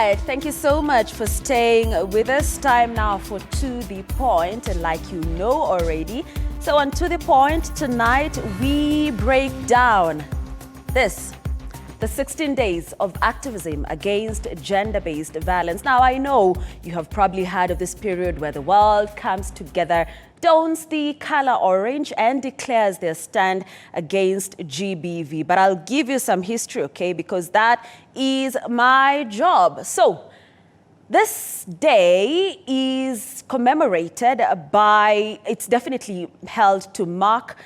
right, thank you so much for staying with us. Time now for To The Point, and like you know already. So on To The Point tonight, we break down this. The 16 days of activism against gender-based violence. Now, I know you have probably heard of this period where the world comes together, dons the color orange and declares their stand against GBV. But I'll give you some history, okay, because that is my job. So, this day is commemorated by, it's definitely held to mark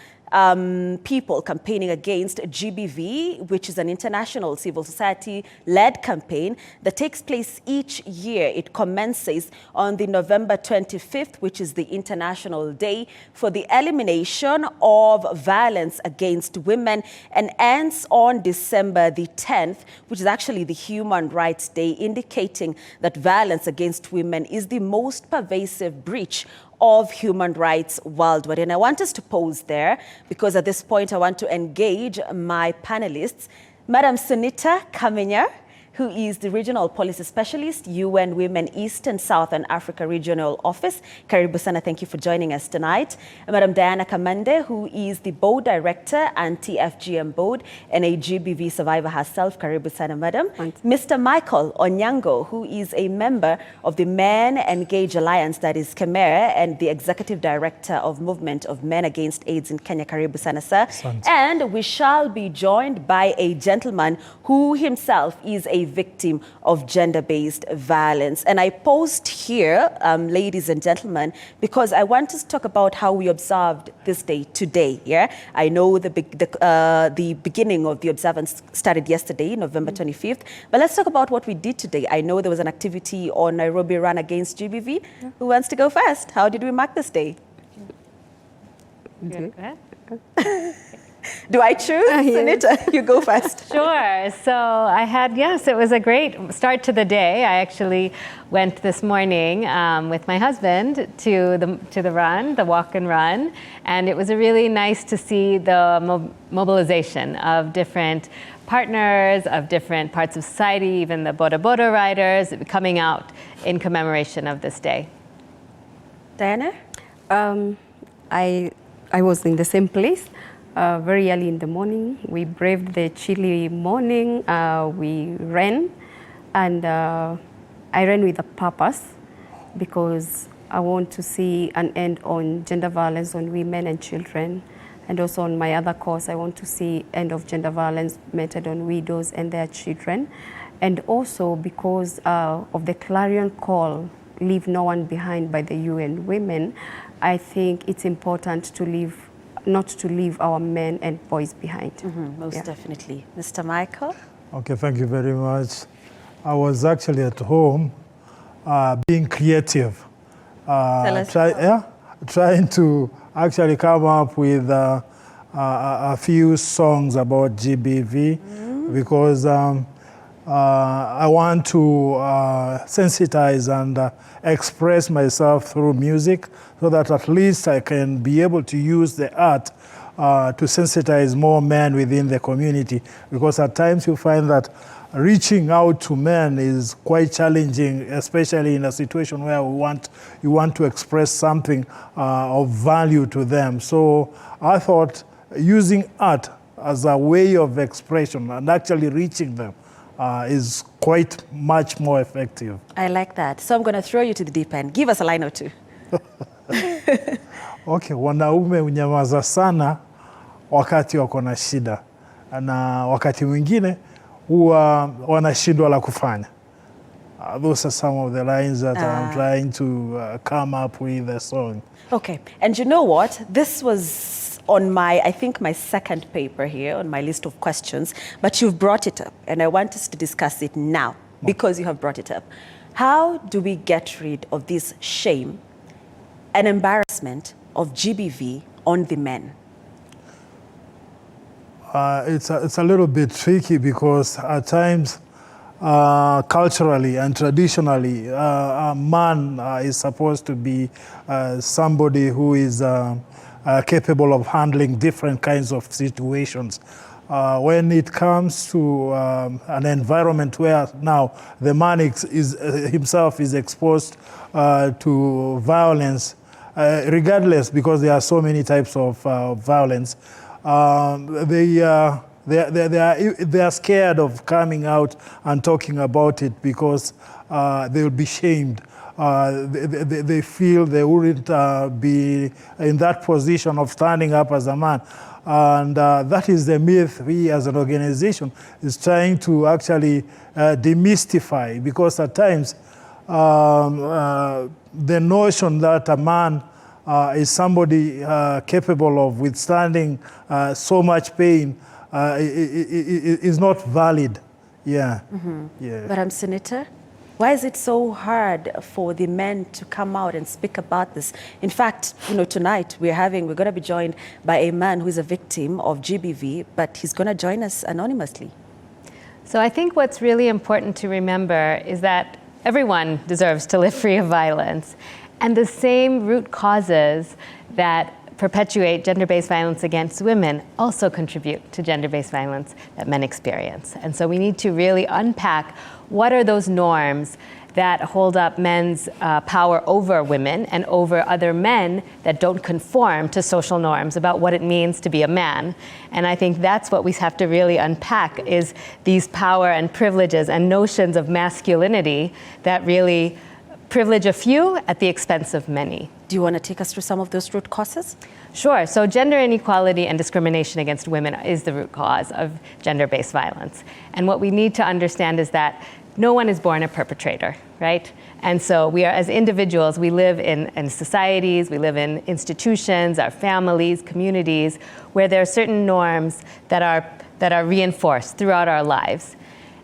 people campaigning against GBV, which is an international civil society-led campaign that takes place each year. It commences on the November 25th, which is the International Day for the Elimination of Violence Against Women, and ends on December the 10th, which is actually the Human Rights Day, indicating that violence against women is the most pervasive breach of human rights worldwide. And I want us to pause there because at this point I want to engage my panelists. Madam Sunita Kamenya, who is the Regional Policy Specialist, UN Women East and Southern Africa Regional Office. Karibu sana, thank you for joining us tonight. And Madam Diana Kamande, who is the Board Director, Anti-FGM Board, and a GBV survivor herself. Karibu sana, Madam. Thanks. Mr. Michael Onyango, who is a member of the Men Engage Alliance, that is Kemere, and the Executive Director of Movement of Men Against AIDS in Kenya. Karibu sana, sir. Thanks. And we shall be joined by a gentleman who himself is a victim of gender-based violence. And I post here, ladies and gentlemen, because I want to talk about how we observed this day today. Yeah, I know the beginning of the observance started yesterday, November 25th, but let's talk about what we did today. I know there was an activity on Nairobi Run Against GBV. Yeah. Who wants to go first? How did we mark this day? Go ahead. Do I choose? Sunita, you go first. Sure. So I had, yes, it was a great start to the day. I actually went this morning with my husband to the run, the walk and run, and it was really nice to see the mobilization of different partners, of different parts of society, even the Boda Boda riders coming out in commemoration of this day. Diana? I was in the same place. Very early in the morning, we braved the chilly morning, we ran, and I ran with a purpose because I want to see an end on gender violence on women and children, and also on my other cause, I want to see end of gender violence meted on widows and their children, and also because of the clarion call, Leave No One Behind by the UN Women, I think it's important to not to leave our men and boys behind. Most definitely. Mr. Michael? Okay, thank you very much. I was actually at home being creative. Trying to actually come up with a few songs about GBV because I want to sensitize and express myself through music so that at least I can be able to use the art to sensitize more men within the community, because at times you find that reaching out to men is quite challenging, especially in a situation where you want to express something of value to them. So I thought using art as a way of expression and actually reaching them is quite much more effective. I like that. So I'm going to throw you to the deep end. Give us a line or two. Okay, wanaume unyamaza sana wakati wako na shida, na wakati mwingine huwa wanashindwa la kufanya. Those are some of the lines that I'm trying to come up with a song. Okay, and you know what? This was on I think my second paper here on my list of questions, but you've brought it up and I want us to discuss it now because you have brought it up. How do we get rid of this shame and embarrassment of GBV on the men? It's a little bit tricky because at times culturally and traditionally a man is supposed to be somebody who is capable of handling different kinds of situations. when it comes to an environment where now the man himself is exposed to violence, regardless, because there are so many types of violence, they are scared of coming out and talking about it because they will be shamed. They feel they wouldn't be in that position of standing up as a man. And that is the myth we as an organization is trying to actually demystify, because at times the notion that a man is somebody capable of withstanding so much pain is not valid. Yeah. Mm-hmm. Yeah. Madam Senator, why is it so hard for the men to come out and speak about this? In fact, tonight we're going to be joined by a man who is a victim of GBV, but he's going to join us anonymously. So I think what's really important to remember is that everyone deserves to live free of violence. And the same root causes that perpetuate gender-based violence against women also contribute to gender-based violence that men experience. And so we need to really unpack what are those norms that hold up men's power over women and over other men that don't conform to social norms about what it means to be a man. And I think that's what we have to really unpack, is these power and privileges and notions of masculinity that really privilege a few at the expense of many. Do you want to take us through some of those root causes? Sure. So gender inequality and discrimination against women is the root cause of gender-based violence. And what we need to understand is that no one is born a perpetrator, right? And so we are, as individuals, we live in societies, we live in institutions, our families, communities, where there are certain norms that are reinforced throughout our lives.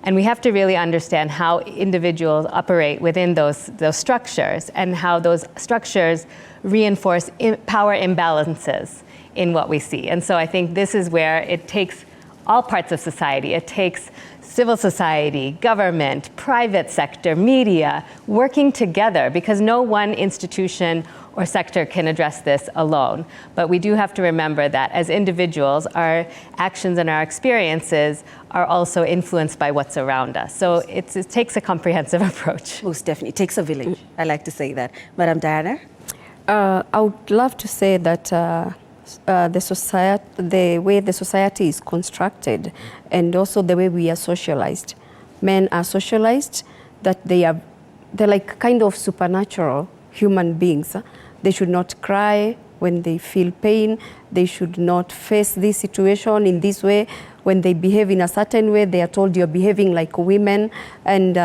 And we have to really understand how individuals operate within those structures, and how those structures reinforce power imbalances in what we see. And so I think this is where it takes all parts of society. It takes civil society, government, private sector, media, working together, because no one institution or sector can address this alone. But we do have to remember that as individuals, our actions and our experiences are also influenced by what's around us. So it takes a comprehensive approach. Most definitely. It takes a village. I like to say that. Madam Diana? I would love to say that the way the society is constructed, and also the way we are socialized. Men are socialized that they're like kind of supernatural human beings. They should not cry when they feel pain. They should not face this situation in this way. When they behave in a certain way, they are told you're behaving like women. And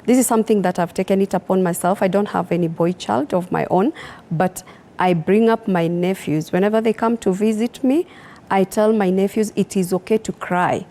this is something that I've taken it upon myself. I don't have any boy child of my own, but I bring up my nephews. Whenever they come to visit me, I tell my nephews it is okay to cry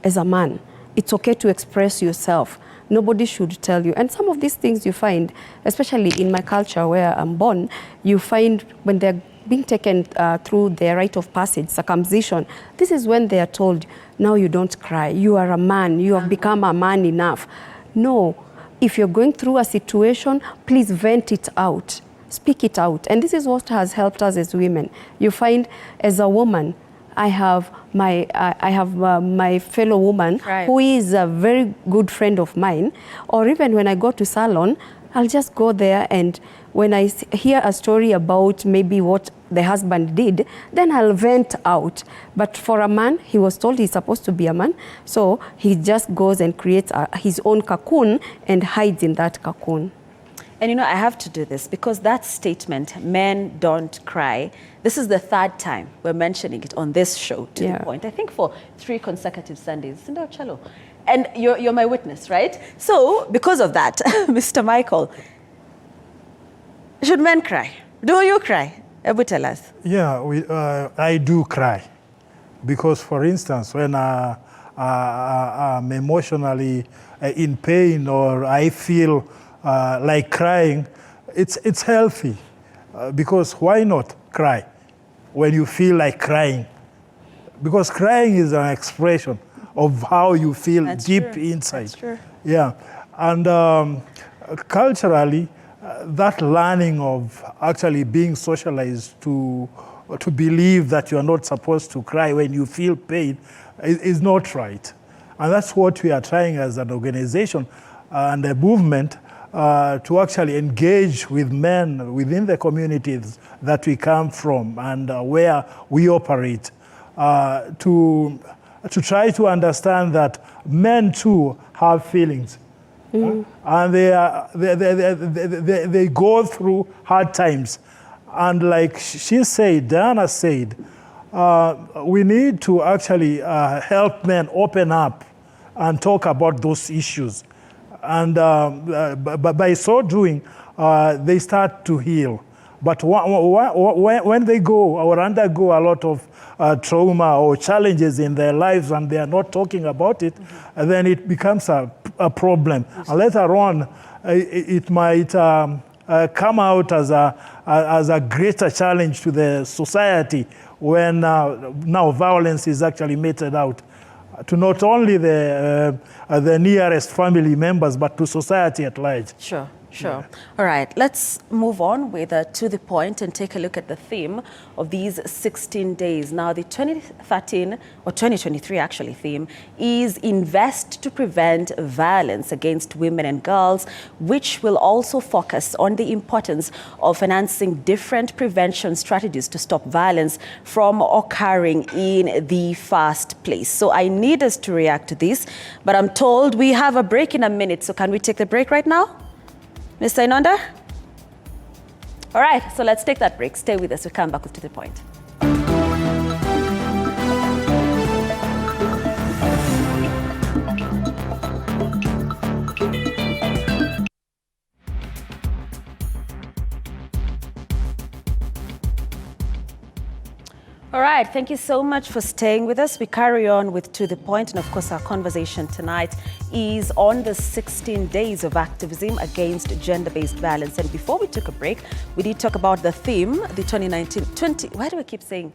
as a man. It's okay to express yourself. Nobody should tell you. And some of these things you find, especially in my culture where I'm born, you find when they're being taken through their rite of passage, circumcision, this is when they are told, now you don't cry, you are a man, you have become a man enough. No, if you're going through a situation, please vent it out, speak it out. And this is what has helped us as women. You find as a woman, I have my fellow woman, right, who is a very good friend of mine, or even when I go to salon, I'll just go there, and when I hear a story about maybe what the husband did, then I'll vent out. But for a man, he was told he's supposed to be a man, so he just goes and creates his own cocoon and hides in that cocoon. And I have to do this because that statement, men don't cry, this is the third time we're mentioning it on this show, to the point. I think for 3 consecutive Sundays. And you're my witness, right? So because of that, Mr. Michael, should men cry? Do you cry? Ebu, tell us. Yeah, I do cry. Because, for instance, when I'm emotionally in pain, or I feel like crying, it's healthy, because why not cry when you feel like crying? Because crying is an expression of how you feel. That's deep true. Inside. That's true. Yeah, and culturally, that learning of actually being socialized to to believe that you are not supposed to cry when you feel pain is not right. And that's what we are trying as an organization and a movement to actually engage with men within the communities that we come from and where we operate, to try to understand that men too have feelings. And they go through hard times. And like she said, Diana said, we need to actually help men open up and talk about those issues. And by so doing, they start to heal. But when they go or undergo a lot of trauma or challenges in their lives and they are not talking about it, then it becomes a problem. And later on, it might come out as a greater challenge to the society when now violence is actually meted out to not only the nearest family members, but to society at large. Sure. Sure. All right, let's move on with to the point and take a look at the theme of these 16 days. Now, the 2013 or 2023 actually theme is Invest to Prevent Violence Against Women and Girls, which will also focus on the importance of financing different prevention strategies to stop violence from occurring in the first place. So I need us to react to this, but I'm told we have a break in a minute. So can we take the break right now? Mr. Inonda? All right, so let's take that break. Stay with us. We'll come back to the point. All right, thank you so much for staying with us. We carry on with To The Point, and of course our conversation tonight is on the 16 days of activism against gender-based violence. And before we took a break, we did talk about the theme, the 2019-20, why do I keep saying,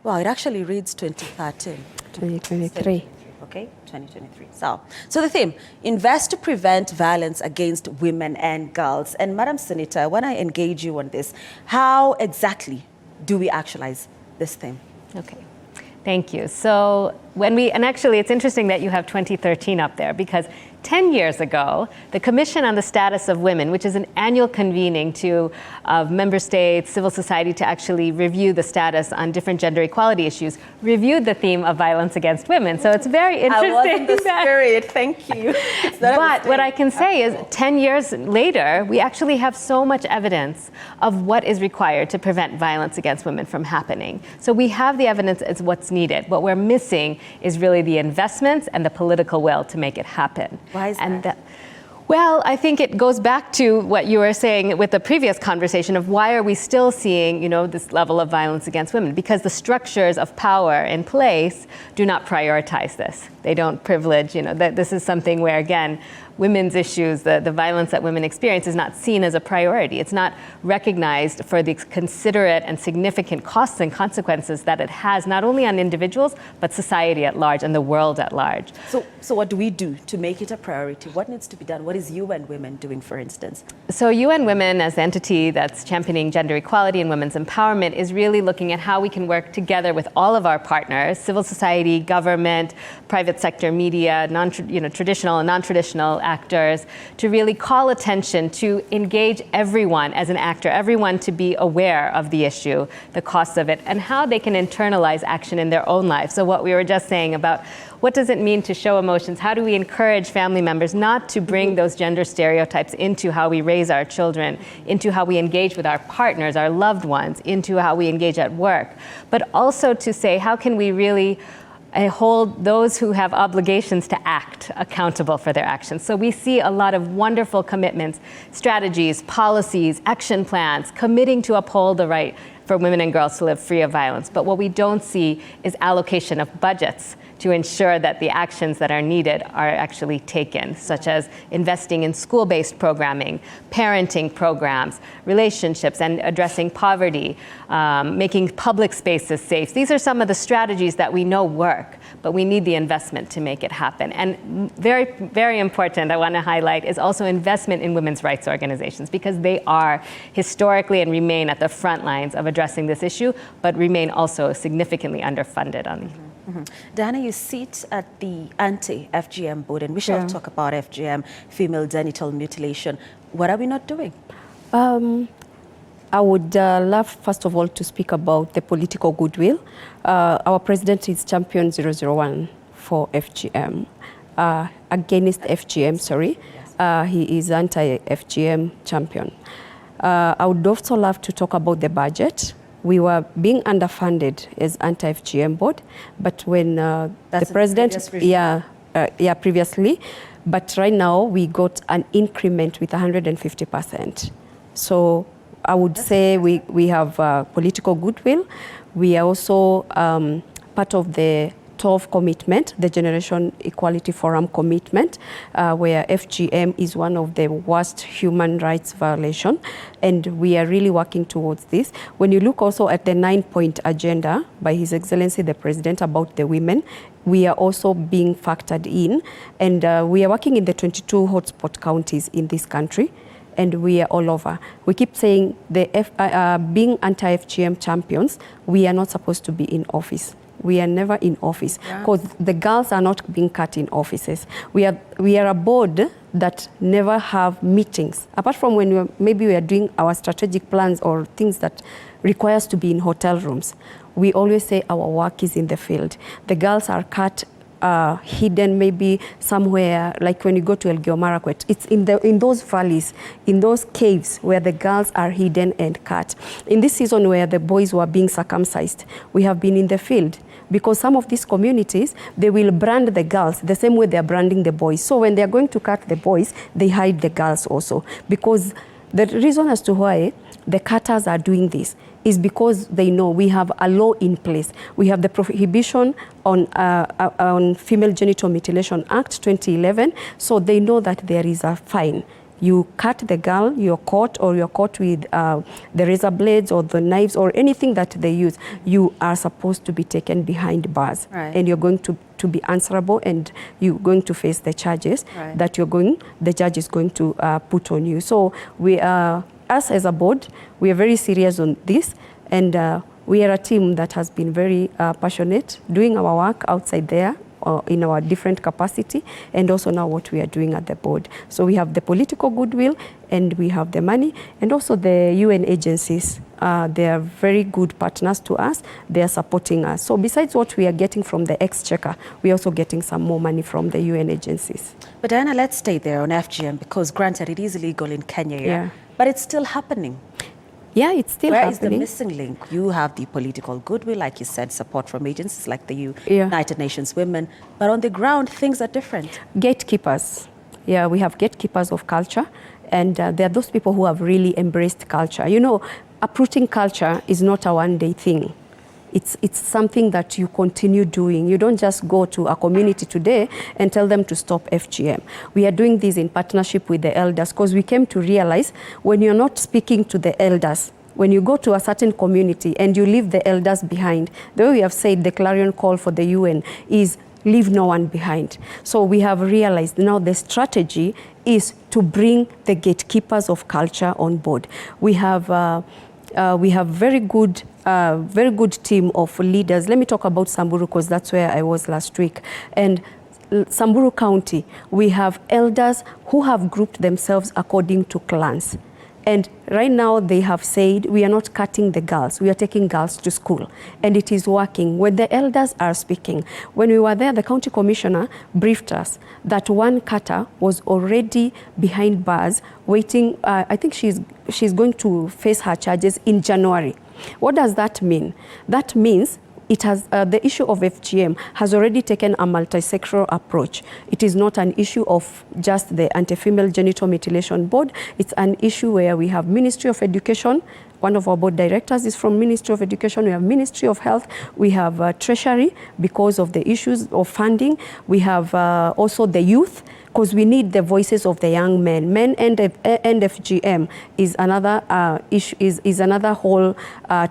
well, it actually reads 2013. 2023. Okay, 2023. So the theme, Invest to Prevent Violence Against Women and Girls. And Madam Senator, when I engage you on this, how exactly do we actualize this theme? Okay, thank you. So and actually it's interesting that you have 2013 up there, because 10 years ago, the Commission on the Status of Women, which is an annual convening of member states, civil society, to actually review the status on different gender equality issues, reviewed the theme of violence against women. So it's very interesting. I was in the spirit, thank you. But what I can say is 10 years later, we actually have so much evidence of what is required to prevent violence against women from happening. So we have the evidence as what's needed. What we're missing is really the investments and the political will to make it happen. Why is that? Well, I think it goes back to what you were saying with the previous conversation of why are we still seeing, this level of violence against women? Because the structures of power in place do not prioritize this. They don't privilege, that this is something where, again, women's issues, the violence that women experience is not seen as a priority. It's not recognized for the considerate and significant costs and consequences that it has, not only on individuals, but society at large and the world at large. So what do we do to make it a priority? What needs to be done? What is UN Women doing, for instance? So UN Women, as the entity that's championing gender equality and women's empowerment, is really looking at how we can work together with all of our partners, civil society, government, private sector, media, traditional and non-traditional actors, to really call attention to engage everyone as an actor, everyone to be aware of the issue, the costs of it, and how they can internalize action in their own lives. So what we were just saying about what does it mean to show emotions? How do we encourage family members not to bring those gender stereotypes into how we raise our children, into how we engage with our partners, our loved ones, into how we engage at work, but also to say, how can we really hold those who have obligations to act accountable for their actions? So we see a lot of wonderful commitments, strategies, policies, action plans, committing to uphold the right for women and girls to live free of violence. But what we don't see is allocation of budgets to ensure that the actions that are needed are actually taken, such as investing in school-based programming, parenting programs, relationships, and addressing poverty, making public spaces safe. These are some of the strategies that we know work, but we need the investment to make it happen. And very, very important, I want to highlight, is also investment in women's rights organizations, because they are historically and remain at the front lines of addressing this issue, but remain also significantly underfunded on these. Diana, you sit at the anti-FGM board, and we shall talk about FGM, female genital mutilation. What are we not doing? I would love, first of all, to speak about the political goodwill. Our president is champion 001 for FGM, against FGM, sorry. Yes. He is anti-FGM champion. I would also love to talk about the budget. We were being underfunded as anti-FGM board, but when the president, previously, but right now we got an increment with 150%. So I would say we have political goodwill. We are also part of the 12 commitment, the Generation Equality Forum commitment, where FGM is one of the worst human rights violation, and we are really working towards this. When you look also at the 9-point agenda by His Excellency the President about the women, we are also being factored in, and we are working in the 22 hotspot counties in this country, and we are all over. We keep saying being anti-FGM champions, we are not supposed to be in office. We are never in office because the girls are not being cut in offices. We are a board that never have meetings. Apart from when maybe we are doing our strategic plans or things that require us to be in hotel rooms, we always say our work is in the field. The girls are cut hidden maybe somewhere, like when you go to Elgeyo Marakwet, it's in those valleys, in those caves where the girls are hidden and cut. In this season where the boys were being circumcised, we have been in the field, because some of these communities, they will brand the girls the same way they are branding the boys. So when they are going to cut the boys, they hide the girls also, because the reason as to why the cutters are doing this is because they know we have a law in place. We have the Prohibition on Female Genital Mutilation Act 2011, so they know that there is a fine. You cut the girl, you're caught, or you're caught with the razor blades or the knives or anything that they use, you are supposed to be taken behind bars. Right. And you're going to be answerable, and you're going to face the charges that the judge is going to put on you. So we are, us as a board, we are very serious on this, and we are a team that has been very passionate, doing our work outside there, in our different capacity, and also now what we are doing at the board. So we have the political goodwill, and we have the money, and also the UN agencies. They are very good partners to us. They are supporting us. So besides what we are getting from the exchequer, we are also getting some more money from the UN agencies. But Diana, let's stay there on FGM, because granted it is illegal in Kenya, but it's still happening. Yeah, it's still happening. Where is the missing link? You have the political goodwill, like you said, support from agencies like the United Nations Women, but on the ground, things are different. Gatekeepers. Yeah, we have gatekeepers of culture, and there are those people who have really embraced culture. You know, uprooting culture is not a one-day thing. It's something that you continue doing. You don't just go to a community today and tell them to stop FGM. We are doing this in partnership with the elders, because we came to realize when you're not speaking to the elders, when you go to a certain community and you leave the elders behind, the way we have said the clarion call for the UN is leave no one behind. So we have realized now the strategy is to bring the gatekeepers of culture on board. We have very good team of leaders. Let me talk about Samburu, because that's where I was last week. And Samburu County, we have elders who have grouped themselves according to clans. And right now they have said, we are not cutting the girls, we are taking girls to school. And it is working. When the elders are speaking, when we were there, the county commissioner briefed us that one cutter was already behind bars waiting. I think she's going to face her charges in January. What does that mean? That means it has the issue of FGM has already taken a multi-sectoral approach. It is not an issue of just the Anti-Female Genital Mutilation Board. It's an issue where we have Ministry of Education. One of our board directors is from Ministry of Education. We have Ministry of Health. We have Treasury because of the issues of funding. We have also the youth, because we need the voices of the young men. Men and FGM is another issue, is another whole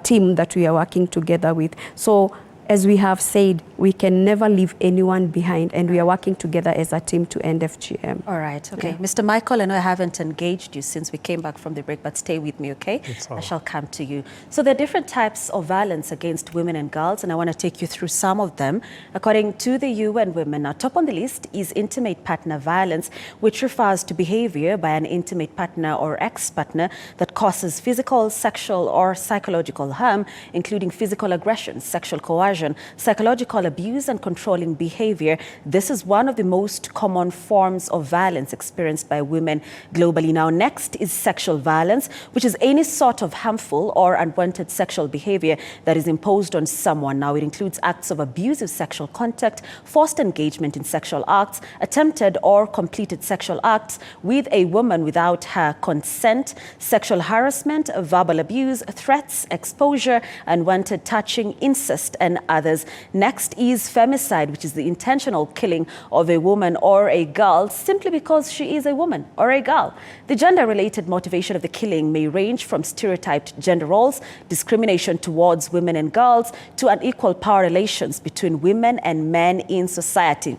team that we are working together with. So as we have said, we can never leave anyone behind, and we are working together as a team to end FGM. All right, okay. Yeah. Mr. Michael, I know I haven't engaged you since we came back from the break, but stay with me, okay? all I shall come to you. So there are different types of violence against women and girls, and I want to take you through some of them. According to the UN Women, now top on the list is intimate partner violence, which refers to behavior by an intimate partner or ex-partner that causes physical, sexual, or psychological harm, including physical aggression, sexual coercion, psychological abuse, and controlling behavior. This is one of the most common forms of violence experienced by women globally. Now, next is sexual violence, which is any sort of harmful or unwanted sexual behavior that is imposed on someone. Now, it includes acts of abusive sexual contact, forced engagement in sexual acts, attempted or completed sexual acts with a woman without her consent, sexual harassment, verbal abuse, threats, exposure, unwanted touching, incest, and others. Next is femicide, which is the intentional killing of a woman or a girl simply because she is a woman or a girl. The gender-related motivation of the killing may range from stereotyped gender roles, discrimination towards women and girls, to unequal power relations between women and men in society.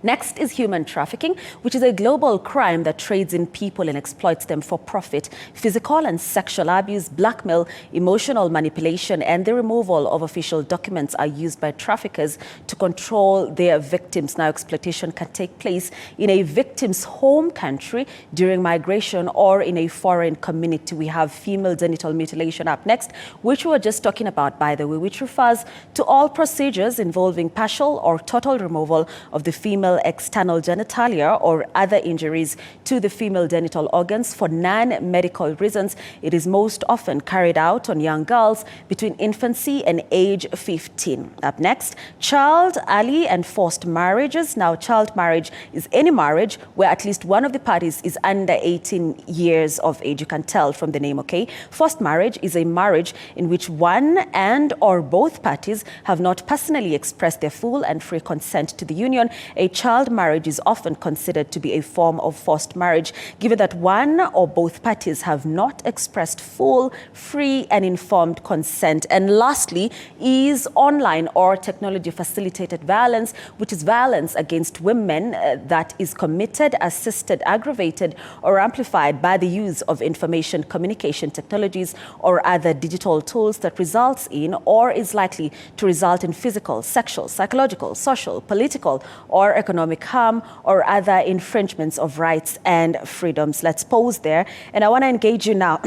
Next is human trafficking, which is a global crime that trades in people and exploits them for profit. Physical and sexual abuse, blackmail, emotional manipulation, and the removal of official documents are used by traffickers to control their victims. Now, exploitation can take place in a victim's home country during migration or in a foreign community. We have female genital mutilation up next, which we were just talking about, by the way, which refers to all procedures involving partial or total removal of the female external genitalia or other injuries to the female genital organs for non-medical reasons. It is most often carried out on young girls between infancy and age 15. Up next, child, early and forced marriages. Now, child marriage is any marriage where at least one of the parties is under 18 years of age. You can tell from the name, okay? Forced marriage is a marriage in which one and or both parties have not personally expressed their full and free consent to the union. A child marriage is often considered to be a form of forced marriage, given that one or both parties have not expressed full, free, and informed consent. And lastly is online or technology-facilitated violence, which is violence against women that is committed, assisted, aggravated, or amplified by the use of information communication technologies or other digital tools that results in or is likely to result in physical, sexual, psychological, social, political, or economic harm or other infringements of rights and freedoms. Let's pause there. And I want to engage you now,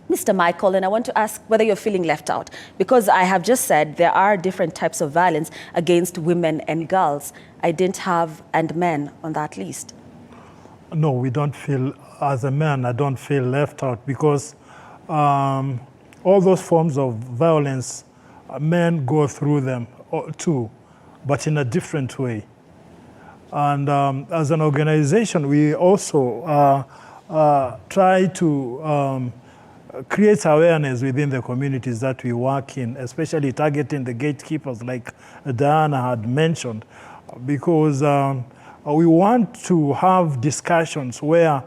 Mr. Michael, and I want to ask whether you're feeling left out, because I have just said there are different types of violence against women and girls. I didn't have and men on that list. No, we don't feel, as a man, I don't feel left out, because all those forms of violence, men go through them too, but in a different way. And as an organization, we also try to create awareness within the communities that we work in, especially targeting the gatekeepers like Diana had mentioned, because we want to have discussions where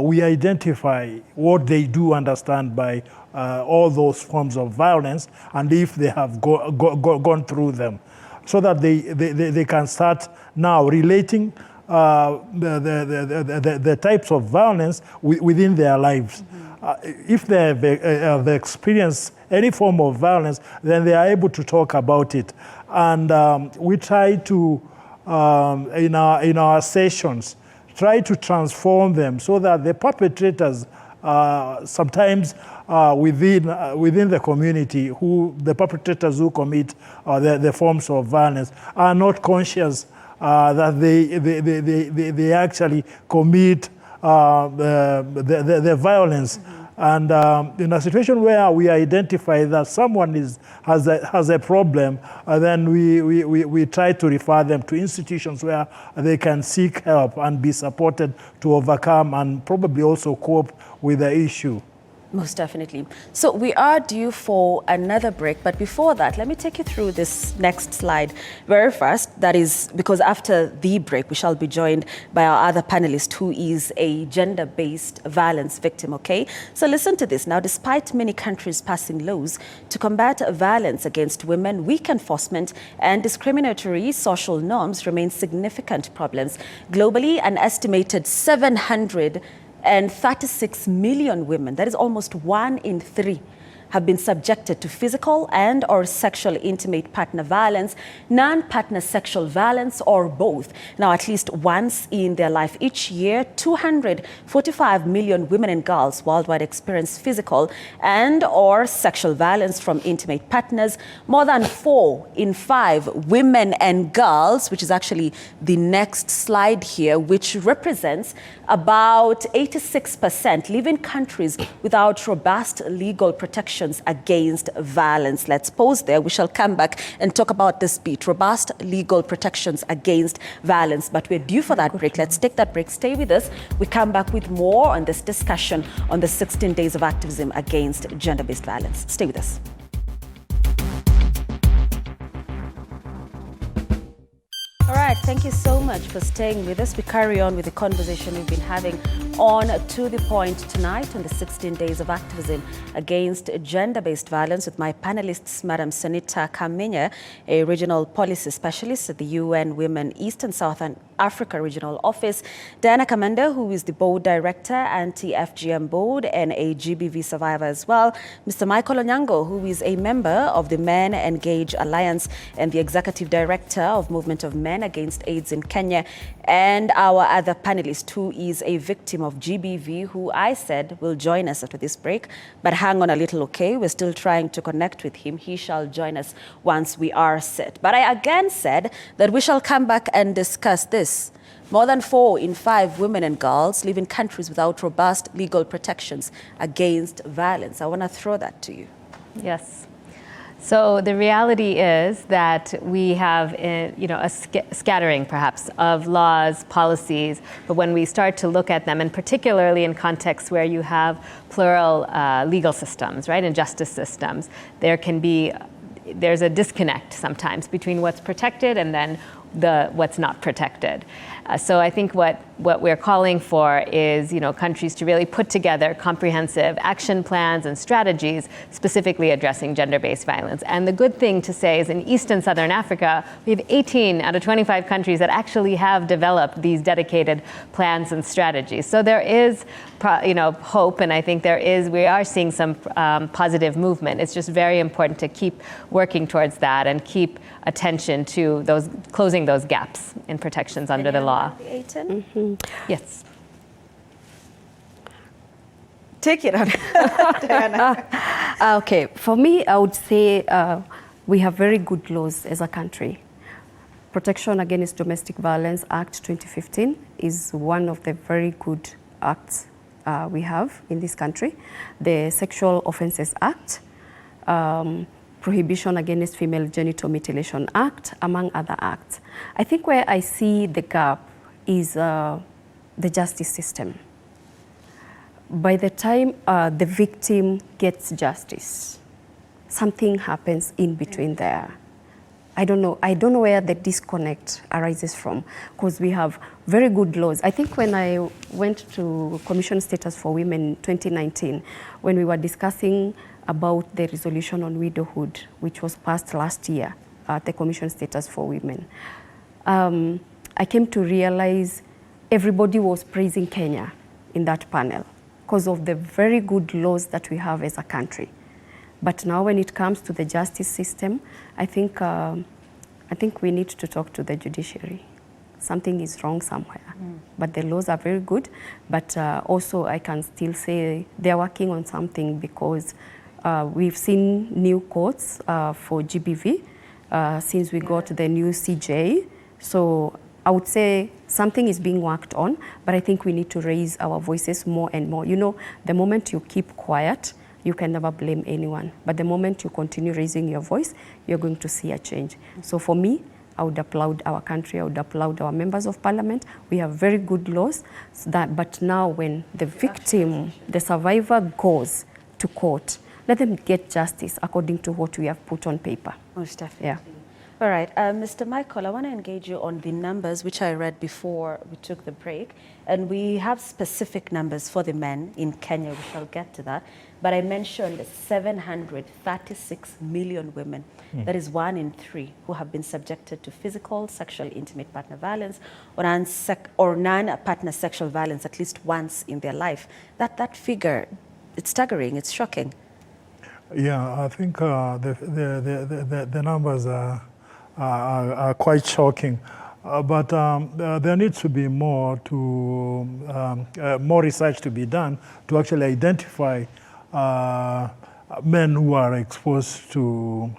we identify what they do understand by all those forms of violence, and if they have gone through them, so that they can start now relating the types of violence within their lives. If they have experienced any form of violence, then they are able to talk about it. And we try to, in our sessions, try to transform them so that the perpetrators sometimes within the community, the perpetrators who commit the forms of violence are not conscious that they actually commit the violence. And in a situation where we identify that someone has a problem, then we try to refer them to institutions where they can seek help and be supported to overcome and probably also cope with the issue. Most definitely. So we are due for another break, but before that, let me take you through this next slide very fast. That is because after the break, we shall be joined by our other panelist who is a gender-based violence victim, okay? So listen to this. Now, despite many countries passing laws to combat violence against women, weak enforcement and discriminatory social norms remain significant problems. Globally, an estimated 736 million women, that is almost 1 in 3, have been subjected to physical and or sexual intimate partner violence, non-partner sexual violence, or both. Now, at least once in their life each year, 245 million women and girls worldwide experience physical and or sexual violence from intimate partners. More than 4 in 5 women and girls, which is actually the next slide here, which represents about 86%, live in countries without robust legal protections against violence. Let's pause there. We shall come back and talk about this bit, robust legal protections against violence. But we're due for that break. Let's take that break. Stay with us. We come back with more on this discussion on the 16 days of activism against gender-based violence. Stay with us. All right, thank you so much for staying with us. We carry on with the conversation we've been having on To The Point tonight on the 16 days of activism against gender-based violence with my panelists, Madam Sanita Kamenya, a regional policy specialist at the UN Women East and Southern Africa Regional Office, Diana Kamanda, who is the board director, anti-FGM board, and a GBV survivor as well, Mr. Michael Onyango, who is a member of the Men Engage Alliance and the executive director of Movement of Men Against AIDS in Kenya, and our other panelist, who is a victim of GBV, who I said will join us after this break. But hang on a little, okay? We're still trying to connect with him. He shall join us once we are set. But I again said that we shall come back and discuss this. More than 4 in 5 women and girls live in countries without robust legal protections against violence. I want to throw that to you. Yes. So the reality is that we have, a scattering perhaps of laws, policies, but when we start to look at them, and particularly in contexts where you have plural legal systems, right, and justice systems, there's a disconnect sometimes between what's protected and then what's not protected. So I think what we're calling for is, countries to really put together comprehensive action plans and strategies specifically addressing gender-based violence. And the good thing to say is in East and Southern Africa, we have 18 out of 25 countries that actually have developed these dedicated plans and strategies. So there is, hope, and I think we are seeing some positive movement. It's just very important to keep working towards that and keep attention to closing those gaps in protections under the law. Mm-hmm. Yes. Take it on, Diana. Okay, for me, I would say we have very good laws as a country. Protection Against Domestic Violence Act 2015 is one of the very good acts we have in this country. The Sexual Offences Act, Prohibition Against Female Genital Mutilation Act, among other acts. I think where I see the gap is the justice system. By the time the victim gets justice, something happens in between there. I don't know where the disconnect arises from, because we have very good laws. I think when I went to Commission Status for Women in 2019, when we were discussing about the resolution on widowhood, which was passed last year at the Commission Status for Women, I came to realize everybody was praising Kenya in that panel because of the very good laws that we have as a country. But now when it comes to the justice system, I think we need to talk to the judiciary. Something is wrong somewhere. But the laws are very good, but also I can still say they're working on something, because we've seen new courts for GBV since we got the new CJ. So I would say something is being worked on, but I think we need to raise our voices more and more. The moment you keep quiet, you can never blame anyone. But the moment you continue raising your voice, you're going to see a change. So for me, I would applaud our country, I would applaud our members of parliament. We have very good laws, but now when the victim, the survivor goes to court. Let them get justice according to what we have put on paper. Most definitely. Yeah. All right, Mr. Michael, I want to engage you on the numbers which I read before we took the break. And we have specific numbers for the men in Kenya. We shall get to that. But I mentioned 736 million women. That is 1 in 3 who have been subjected to physical, sexual, intimate partner violence or non-partner sexual violence at least once in their life. That figure, it's staggering, it's shocking. Yeah, I think the numbers are quite shocking. But there needs to be more research to be done to actually identify men who are exposed to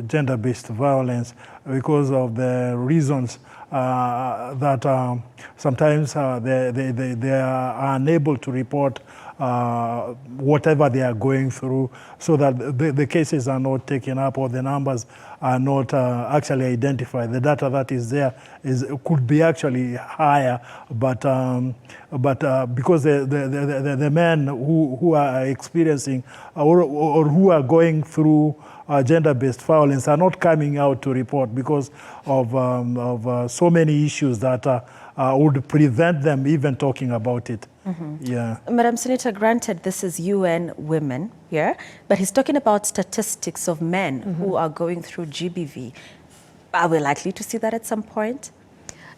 gender-based violence because of the reasons that sometimes they are unable to report whatever they are going through, so that the cases are not taken up or the numbers are not actually identified. The data that is there could be actually higher, but because the men who are experiencing or who are going through gender-based violence are not coming out to report because of so many issues that would prevent them even talking about it. Yeah. Madam Senator, granted this is UN Women here, but he's talking about statistics of men who are going through GBV. Are we likely to see that at some point?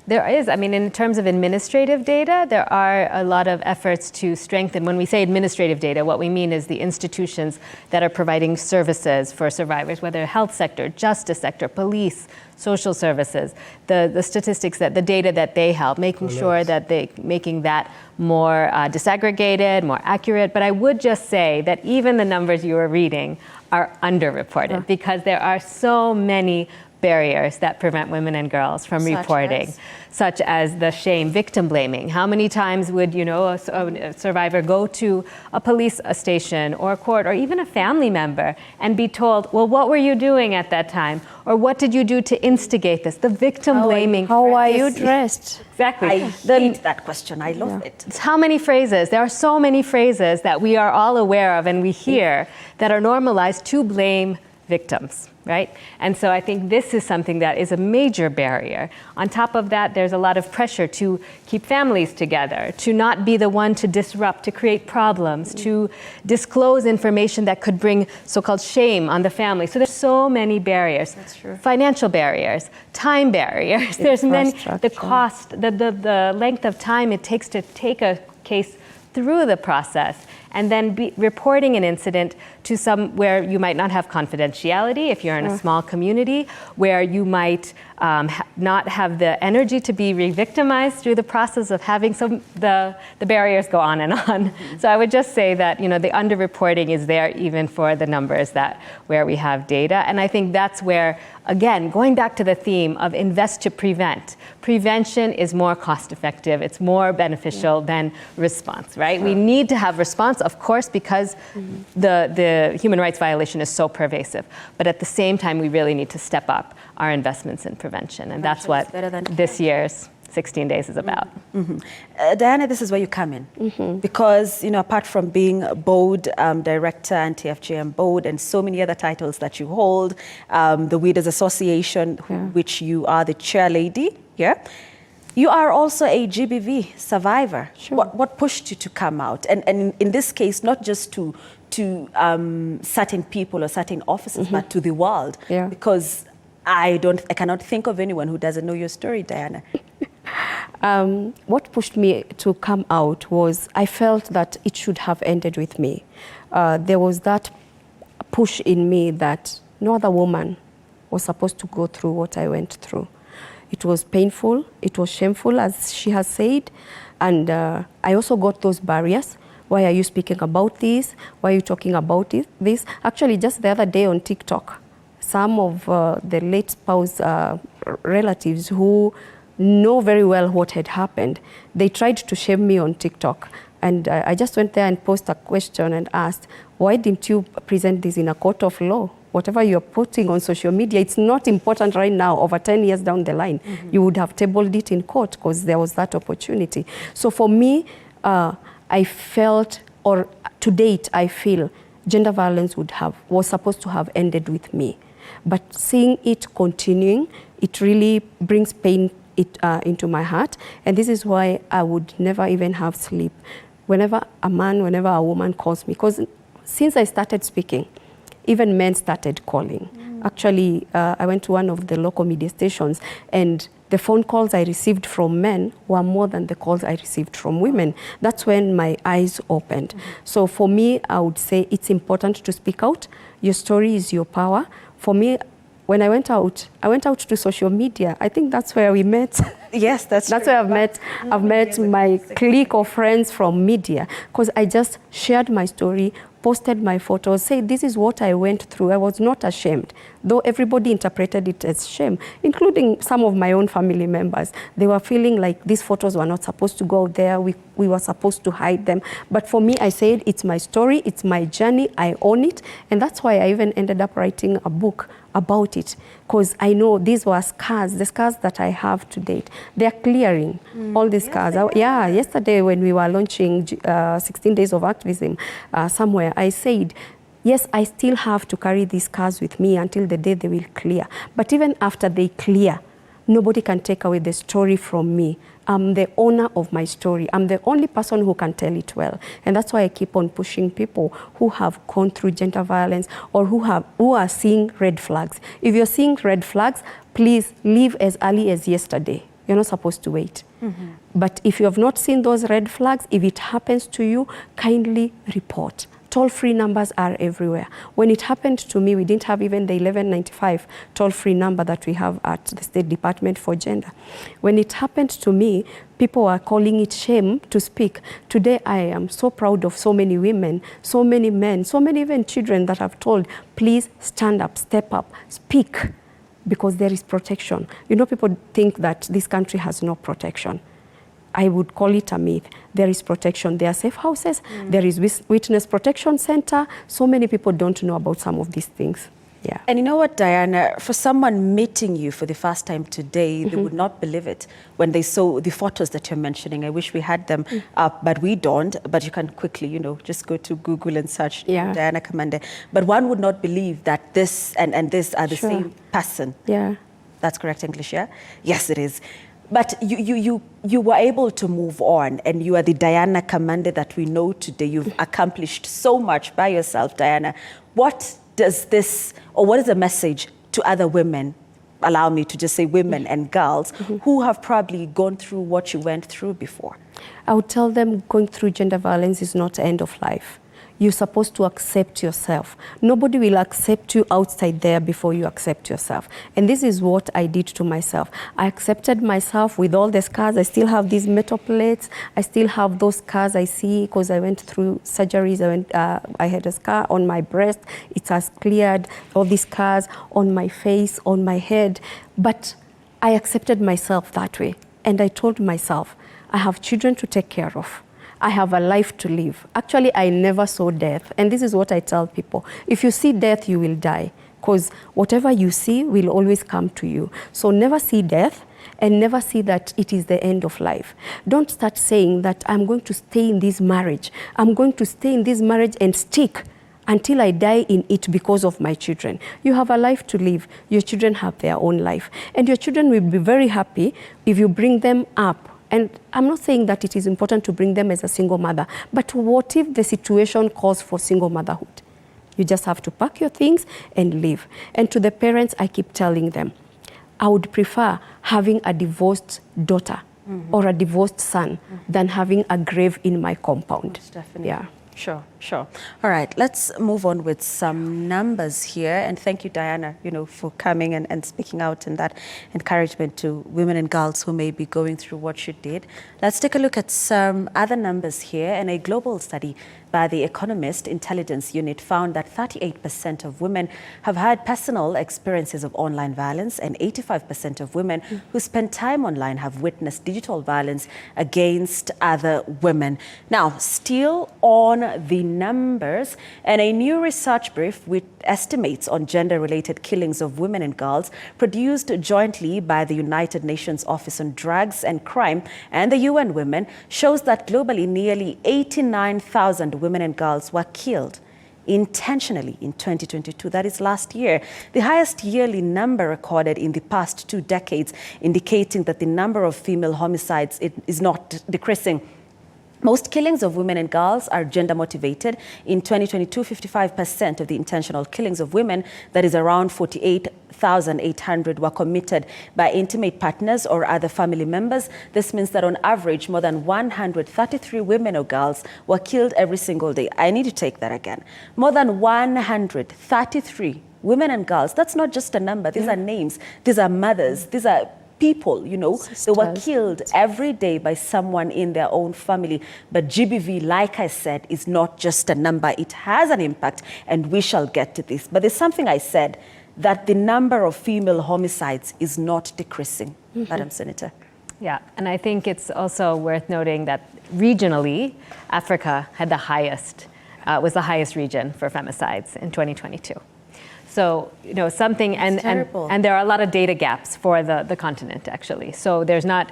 There is. I mean, in terms of administrative data, there are a lot of efforts to strengthen. When we say administrative data, what we mean is the institutions that are providing services for survivors, whether health sector, justice sector, police, social services, the statistics, the data that they help, making sure that making that more disaggregated, more accurate. But I would just say that even the numbers you are reading are underreported because there are so many barriers that prevent women and girls from reporting, such as the shame, victim blaming. How many times would a survivor go to a police station or a court or even a family member and be told, well, what were you doing at that time? Or what did you do to instigate this? The victim blaming. How are you dressed? Exactly. I hate that question. I love it. It's how many phrases? There are so many phrases that we are all aware of and we hear that are normalized to blame victims, right? And so I think this is something that is a major barrier. On top of that, there's a lot of pressure to keep families together, to not be the one to disrupt, to create problems, to disclose information that could bring so-called shame on the family. So there's so many barriers. That's true. Financial barriers, time barriers. There's many, the cost, the length of time it takes to take a case through the process, and then reporting an incident to where you might not have confidentiality if you're in a small community, where you might not have the energy to be re-victimized through the process of having the barriers go on and on. So I would just say that the underreporting is there even for the numbers where we have data, and I think that's where, again, going back to the theme of invest to prevent. Prevention is more cost effective, it's more beneficial than response, right? We need to have response, of course, because the human rights violation is so pervasive. But at the same time, we really need to step up our investments in prevention. And that's what this year's 16 days is about. Diana, this is where you come in. Because, apart from being board director and TFGM board and so many other titles that you hold, the Widows Association, which you are the chair lady here, you are also a GBV survivor. Sure. What pushed you to come out? And in this case, not just to certain people or certain offices, but to the world. Yeah. Because I cannot think of anyone who doesn't know your story, Diana. What pushed me to come out was I felt that it should have ended with me. There was that push in me that no other woman was supposed to go through what I went through. It was painful, it was shameful, as she has said, and I also got those barriers. Why are you speaking about this? Why are you talking about this? Actually, just the other day on TikTok, some of the late spouse relatives who know very well what had happened, they tried to shame me on TikTok. And I just went there and posed a question and asked, why didn't you present this in a court of law? Whatever you're putting on social media, it's not important right now. Over 10 years down the line, you would have tabled it in court because there was that opportunity. So for me, I felt, or to date, I feel gender violence was supposed to have ended with me. But seeing it continuing, it really brings pain into my heart. And this is why I would never even have sleep. Whenever a woman calls me, because since I started speaking, even men started calling. Actually, I went to one of the local media stations, and the phone calls I received from men were more than the calls I received from women. That's when my eyes opened. So for me, I would say it's important to speak out. Your story is your power. For me, when I went out to social media. I think that's where we met. Yes, that's where I've met my clique of friends from media, because I just shared my story, posted my photos, said this is what I went through. I was not ashamed, though everybody interpreted it as shame, including some of my own family members. They were feeling like these photos were not supposed to go out there. We were supposed to hide them. But for me, I said, it's my story, it's my journey, I own it. And that's why I even ended up writing a book about it, because I know these were scars, the scars that I have to date. They're clearing all these scars. Yesterday when we were launching 16 Days of Activism somewhere, I said, yes, I still have to carry these scars with me until the day they will clear. But even after they clear, nobody can take away the story from me. I'm the owner of my story. I'm the only person who can tell it well. And that's why I keep on pushing people who have gone through gender violence or who are seeing red flags. If you're seeing red flags, please leave as early as yesterday. You're not supposed to wait. But if you have not seen those red flags, if it happens to you, kindly report. Toll-free numbers are everywhere. When it happened to me, we didn't have even the 1195 toll-free number that we have at the State Department for Gender. When it happened to me, people are calling it shame to speak. Today, I am so proud of so many women, so many men, so many even children that have told, please stand up, step up, speak, because there is protection. You know, people think that this country has no protection. I would call it a myth. There is protection. There are safe houses. There is witness protection center. So many people don't know about some of these things. Yeah. And you know what, Diana, for someone meeting you for the first time today, they would not believe it when they saw the photos that you're mentioning. I wish we had them up, but we don't. But you can quickly, you know, just go to Google and search Diana Kamande. But one would not believe that this and this are the same person. Yeah. That's correct English, yeah? Yes, it is. But you were able to move on, and you are the Diana Kamande that we know today. You've accomplished so much by yourself, Diana. What does this, or what is the message to other women, allow me to just say women and girls, who have probably gone through what you went through before? I would tell them going through gender violence is not the end of life. You're supposed to accept yourself. Nobody will accept you outside there before you accept yourself. And this is what I did to myself. I accepted myself with all the scars. I still have these metal plates. I still have those scars I see because I went through surgeries. I had a scar on my breast. It has cleared. All these scars on my face, on my head. But I accepted myself that way. And I told myself, I have children to take care of. I have a life to live. Actually, I never saw death. And this is what I tell people. If you see death, you will die. Because whatever you see will always come to you. So never see death and never see that it is the end of life. Don't start saying that I'm going to stay in this marriage. I'm going to stay in this marriage and stick until I die in it because of my children. You have a life to live. Your children have their own life. And your children will be very happy if you bring them up. And I'm not saying that it is important to bring them as a single mother, but what if the situation calls for single motherhood? You just have to pack your things and leave. And to the parents, I keep telling them, I would prefer having a divorced daughter or a divorced son than having a grave in my compound. Most definitely. Yeah. Sure, sure. All right, let's move on with some numbers here. And thank you, Diana, for coming and speaking out and that encouragement to women and girls who may be going through what you did. Let's take a look at some other numbers here. And a global study by the Economist Intelligence Unit found that 38% of women have had personal experiences of online violence, and 85% of women who spend time online have witnessed digital violence against other women. Now, still on the numbers, and a new research brief with estimates on gender-related killings of women and girls produced jointly by the United Nations Office on Drugs and Crime and the UN Women shows that globally nearly 89,000 women and girls were killed intentionally in 2022. That is last year, the highest yearly number recorded in the past 2 decades, indicating that the number of female homicides is not decreasing. Most killings of women and girls are gender motivated. In 2022, 55% of the intentional killings of women, that is around 48,800, were committed by intimate partners or other family members. This means that on average, more than 133 women or girls were killed every single day. I need to take that again. More than 133 women and girls. That's not just a number. These are names. These are mothers. These are people, you know, they were killed every day by someone in their own family. But GBV, like I said, is not just a number. It has an impact, and we shall get to this. But there's something I said, that the number of female homicides is not decreasing, Madam Senator. Yeah, and I think it's also worth noting that regionally, Africa had the highest, was the highest region for femicides in 2022. So, you know, something, and there are a lot of data gaps for the continent, actually. So there's not,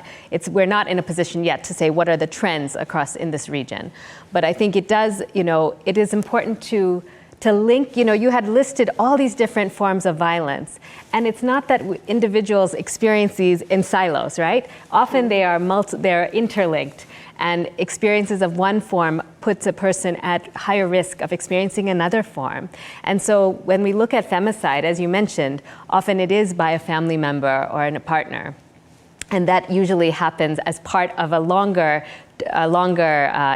we're not in a position yet to say what are the trends across in this region. But I think it does, you know, it is important to link, you know, you had listed all these different forms of violence. And it's not that individuals experience these in silos, right? Often they're interlinked. And experiences of one form puts a person at higher risk of experiencing another form. And so when we look at femicide, as you mentioned, often it is by a family member or a partner. And that usually happens as part of a longer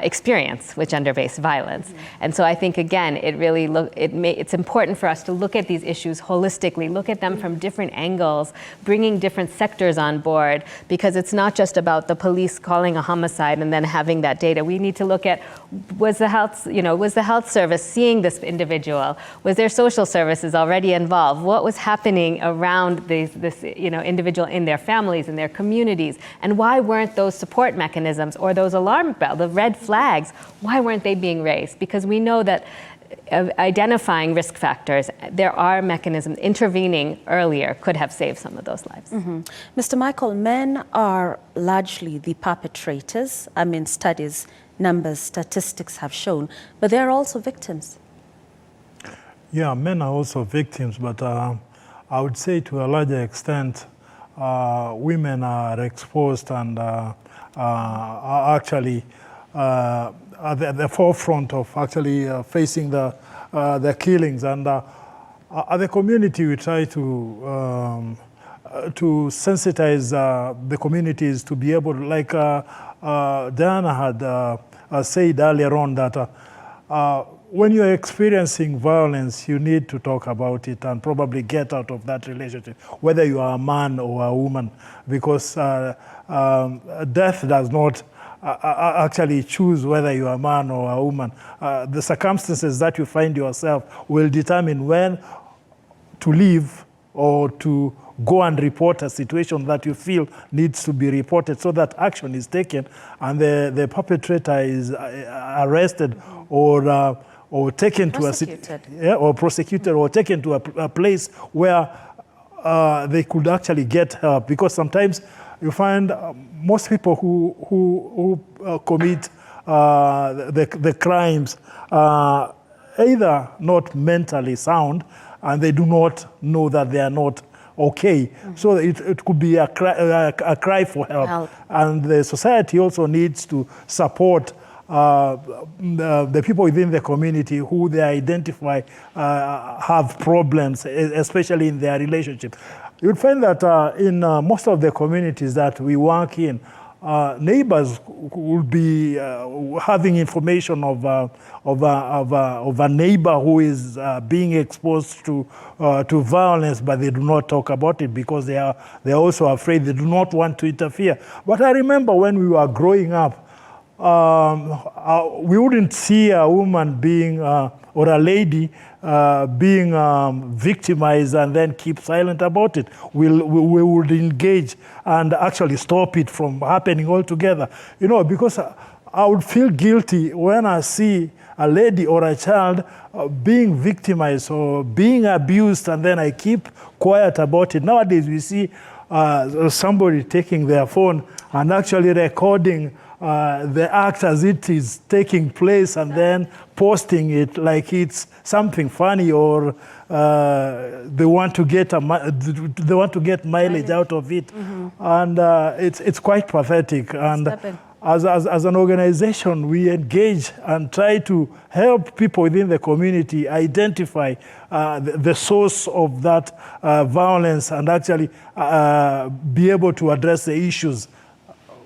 experience with gender-based violence. And so I think, again, it's important for us to look at these issues holistically, look at them from different angles, bringing different sectors on board, because it's not just about the police calling a homicide and then having that data. We need to look at, was the health service seeing this individual? Was there social services already involved? What was happening around this individual in their families, in their communities? And why weren't those support mechanisms or those alarm bell, the red flags, why weren't they being raised? Because we know that identifying risk factors, there are mechanisms, intervening earlier could have saved some of those lives. Mr. Michael, men are largely the perpetrators. I mean, studies, numbers, statistics have shown, but they're also victims. Yeah, men are also victims, but I would say to a larger extent, women are exposed and are actually at the forefront of actually facing the killings. And at the community, we try to sensitize the communities to be able to, like Diana had said earlier on, that when you're experiencing violence, you need to talk about it and probably get out of that relationship, whether you are a man or a woman, because death does not actually choose whether you are a man or a woman. The circumstances that you find yourself will determine when to leave or to go and report a situation that you feel needs to be reported, so that action is taken and the perpetrator is arrested or taken to or prosecuted or taken to a place where they could actually get help. Because sometimes you find most people who commit the crimes either not mentally sound, and they do not know that they are not okay. So it could be a cry for help. And the society also needs to support the people within the community who they identify have problems, especially in their relationship. You'll find that in most of the communities that we work in, neighbors will be having information of a neighbor who is being exposed to violence, but they do not talk about it because they are also afraid. They do not want to interfere. But I remember when we were growing up, we wouldn't see a woman being or a lady being victimized and then keep silent about it. We would engage and actually stop it from happening altogether. You know, because I would feel guilty when I see a lady or a child being victimized or being abused, and then I keep quiet about it. Nowadays we see somebody taking their phone and actually recording the act as it is taking place and then posting it like it's something funny, or they want to get mileage out of it, and it's quite pathetic. And as an organization, we engage and try to help people within the community identify the source of that violence and actually be able to address the issues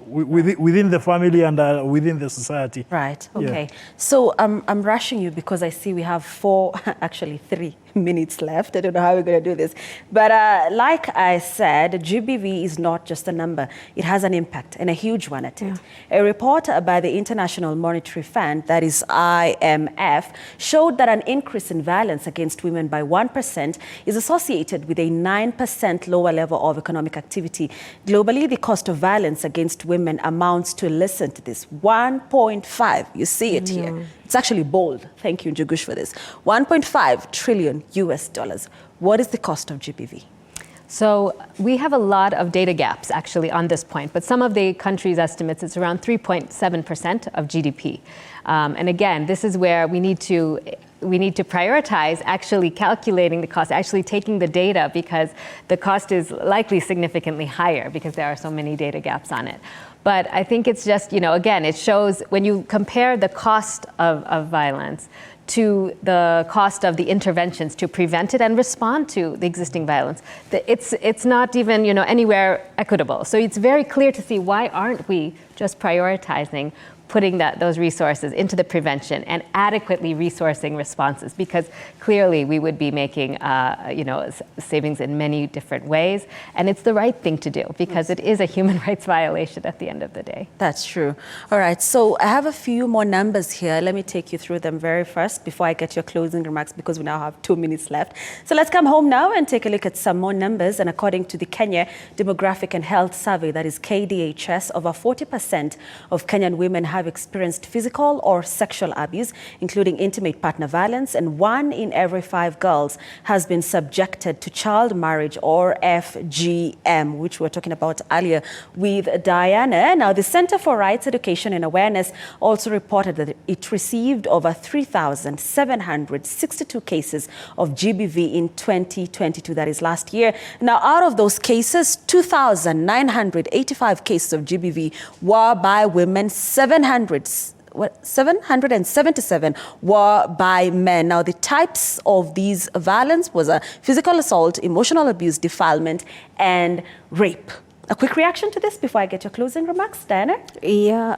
within the family and within the society. Right, okay. Yeah. So I'm rushing you because I see we have 3 minutes left. I don't know how we're going to do this. But like I said, GBV is not just a number. It has an impact, and a huge one at it. A report by the International Monetary Fund, that is IMF, showed that an increase in violence against women by 1% is associated with a 9% lower level of economic activity. Globally, the cost of violence against women amounts to, listen to this, 1.5. You see it here. It's actually bold. Thank you, Njugush, for this. 1.5 trillion US dollars. What is the cost of GBV? So we have a lot of data gaps actually on this point, but some of the countries' estimates, it's around 3.7% of GDP. And again, this is where we need to prioritize actually calculating the cost, actually taking the data, because the cost is likely significantly higher because there are so many data gaps on it. But I think it's just, again, it shows when you compare the cost of violence to the cost of the interventions to prevent it and respond to the existing violence, it's not even anywhere equitable. So it's very clear to see, why aren't we just prioritizing putting those resources into the prevention and adequately resourcing responses, because clearly we would be making savings in many different ways, and it's the right thing to do because it is a human rights violation at the end of the day. That's true. All right, so I have a few more numbers here. Let me take you through them very first before I get your closing remarks, because we now have 2 minutes left. So let's come home now and take a look at some more numbers. And according to the Kenya Demographic and Health Survey, that is KDHS, over 40% of Kenyan women have experienced physical or sexual abuse, including intimate partner violence, and 1 in every 5 girls has been subjected to child marriage, or FGM, which we were talking about earlier with Diana. Now, the Center for Rights, Education and Awareness also reported that it received over 3,762 cases of GBV in 2022, that is last year. Now, out of those cases, 2,985 cases of GBV were by women, 777 were by men. Now, the types of these violence was a physical assault, emotional abuse, defilement, and rape. A quick reaction to this before I get your closing remarks, Diana? Yeah,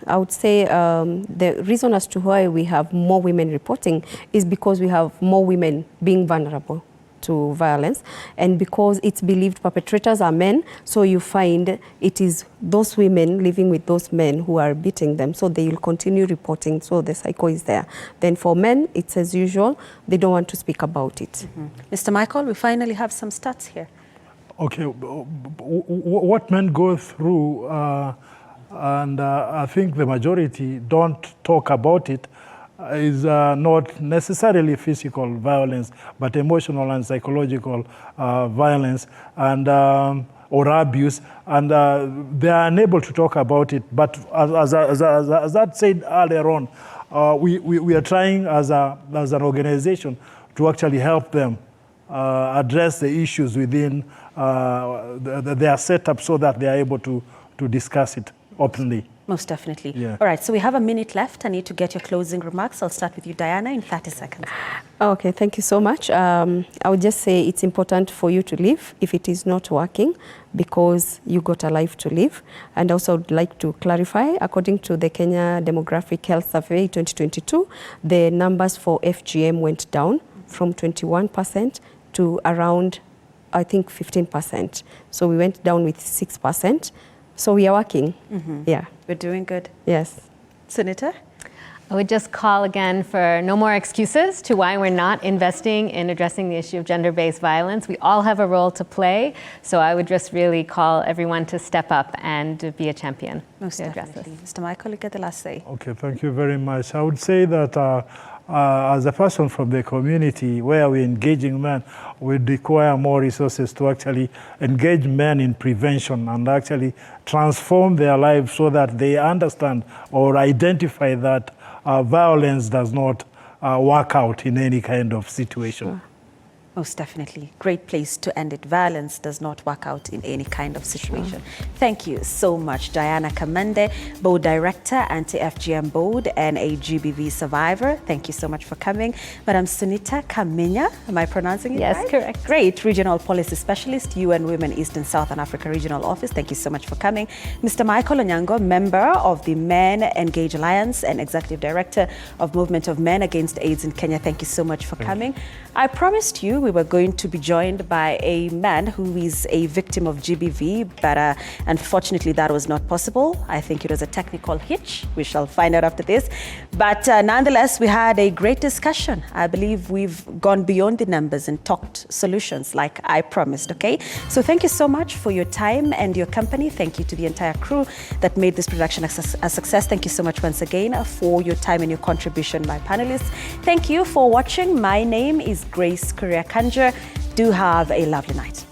I would say the reason as to why we have more women reporting is because we have more women being vulnerable to violence, and because it's believed perpetrators are men, so you find it is those women living with those men who are beating them, so they will continue reporting, so the cycle is there. Then for men, it's as usual, they don't want to speak about it. Mr. Michael, we finally have some stats here. Okay, what men go through, and I think the majority don't talk about it, is not necessarily physical violence, but emotional and psychological violence and or abuse, and they are unable to talk about it. But as that said earlier on, we are trying as an organization to actually help them address the issues within their setup, so that they are able to discuss it openly. Most definitely. Yeah. All right, so we have a minute left. I need to get your closing remarks. I'll start with you, Diana, in 30 seconds. Okay, thank you so much. I would just say it's important for you to live if it is not working, because you got a life to live. And also would like to clarify, according to the Kenya Demographic Health Survey 2022, the numbers for FGM went down from 21% to around, I think, 15%. So we went down with 6%. So we are working. Yeah. We're doing good. Yes. Senator? I would just call again for no more excuses to why we're not investing in addressing the issue of gender-based violence. We all have a role to play. So I would just really call everyone to step up and be a champion Most to address definitely. this. Mr. Michael, you get the last say. Okay, thank you very much. I would say that as a person from the community where we're engaging men, we require more resources to actually engage men in prevention and actually transform their lives so that they understand or identify that violence does not work out in any kind of situation. Sure. Most definitely. Great place to end it. Violence does not work out in any kind of situation. Sure. Thank you so much, Diana Kamende, Board Director, Anti-FGM Board, and a GBV survivor. Thank you so much for coming. Madam Sunita Kaminya, am I pronouncing it right? Yes, correct. Great. Regional Policy Specialist, UN Women East and Southern Africa Regional Office. Thank you so much for coming. Mr. Michael Onyango, member of the Men Engage Alliance and Executive Director of Movement of Men Against AIDS in Kenya. Thank you so much for coming. I promised you we were going to be joined by a man who is a victim of GBV, but unfortunately that was not possible. I think it was a technical hitch. We shall find out after this. But nonetheless, we had a great discussion. I believe we've gone beyond the numbers and talked solutions like I promised, okay? So thank you so much for your time and your company. Thank you to the entire crew that made this production a success. Thank you so much once again for your time and your contribution, my panelists. Thank you for watching. My name is Grace Korea Kanjer. Do have a lovely night.